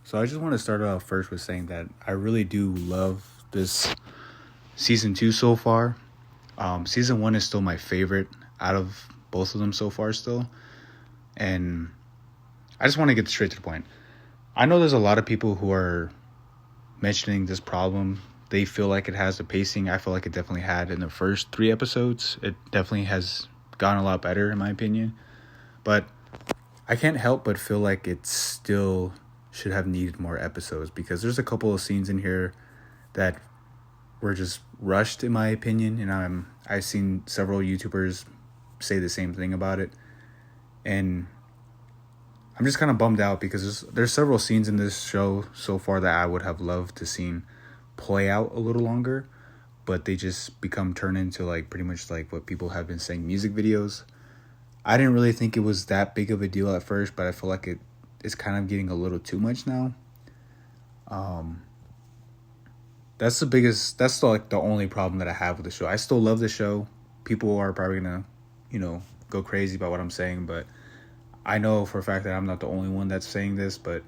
So I just want to start off first with saying that I really do love this season 2 so far. Season 1 is still my favorite out of both of them so far still. And I just want to get straight to the point. I know there's a lot of people who are mentioning this problem. They feel like it has the pacing. I feel like it definitely had in the first 3 episodes. It definitely has gotten a lot better in my opinion. But I can't help but feel like it still should have needed more episodes because there's a couple of scenes in here that were just rushed in my opinion, and I've seen several YouTubers say the same thing about it, and I'm just kind of bummed out because there's several scenes in this show so far that I would have loved to seen play out a little longer, but they just turn into like pretty much like what people have been saying, music videos. I didn't really think it was that big of a deal at first, but I feel like it's kind of getting a little too much now. That's the only problem that I have with the show. I still love the show. People are probably gonna, go crazy about what I'm saying, but I know for a fact that I'm not the only one that's saying this, but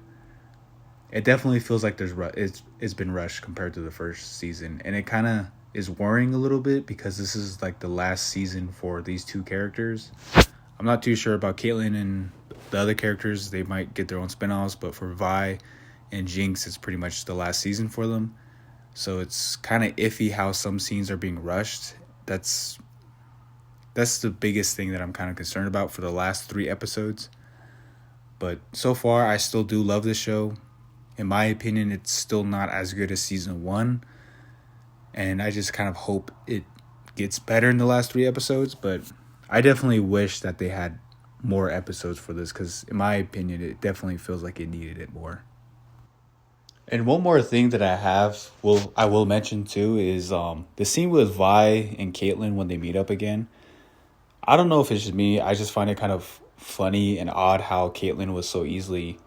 it definitely feels like it's been rushed compared to the first season, and it kind of is worrying a little bit because this is like the last season for these two characters. I'm not too sure about Caitlyn and the other characters. They might get their own spinoffs, but for Vi and Jinx, it's pretty much the last season for them. So it's kind of iffy how some scenes are being rushed. That's the biggest thing that I'm kind of concerned about for the last 3 episodes. But so far, I still do love this show. In my opinion, it's still not as good as season 1. And I just kind of hope it gets better in the last 3 episodes. But I definitely wish that they had more episodes for this because, in my opinion, it definitely feels like it needed it more. And one more thing that I will mention too is the scene with Vi and Caitlyn when they meet up again. I don't know if it's just me. I just find it kind of funny and odd how Caitlyn was so easily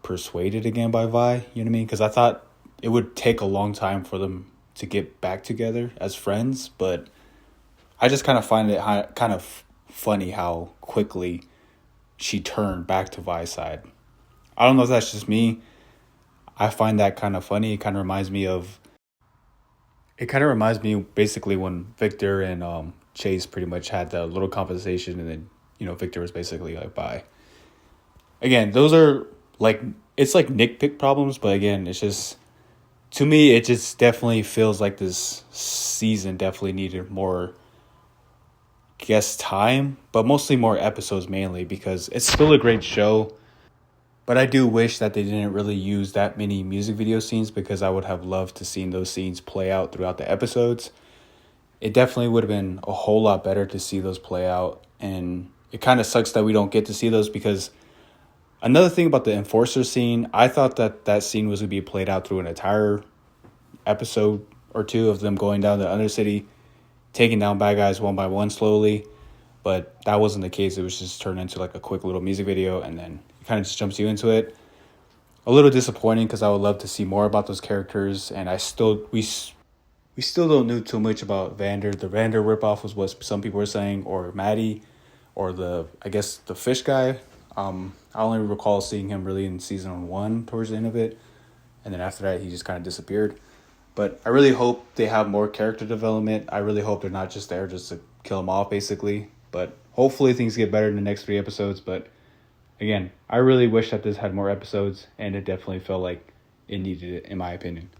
persuaded again by Vi. You know what I mean? Because I thought it would take a long time for them to get back together as friends, but I just kind of find it kind of funny how quickly she turned back to Vi's side. I don't know if that's just me. I find that kind of funny. It kind of reminds me basically when Victor and Chase pretty much had the little conversation, and then Victor was basically like, bye. Again, those are it's like nitpick problems, but again, it's just, to me, it just definitely feels like this season definitely needed more guest time, but mostly more episodes mainly because it's still a great show. But I do wish that they didn't really use that many music video scenes because I would have loved to see those scenes play out throughout the episodes. It definitely would have been a whole lot better to see those play out. And it kind of sucks that we don't get to see those because another thing about the Enforcer scene, I thought that scene was going to be played out through an entire episode or 2 of them going down to Undercity, taking down bad guys one by one slowly. But that wasn't the case. It was just turned into like a quick little music video, and then it kind of just jumps you into it. A little disappointing because I would love to see more about those characters, and we still don't know too much about Vander. The Vander ripoff was what some people were saying, or Maddie, or the fish guy. I only recall seeing him really in season 1 towards the end of it, and then after that he just kind of disappeared. But I really hope they have more character development. I really hope they're not just there just to kill them off, basically. But hopefully things get better in the next 3 episodes. But again, I really wish that this had more episodes, and it definitely felt like it needed it, in my opinion.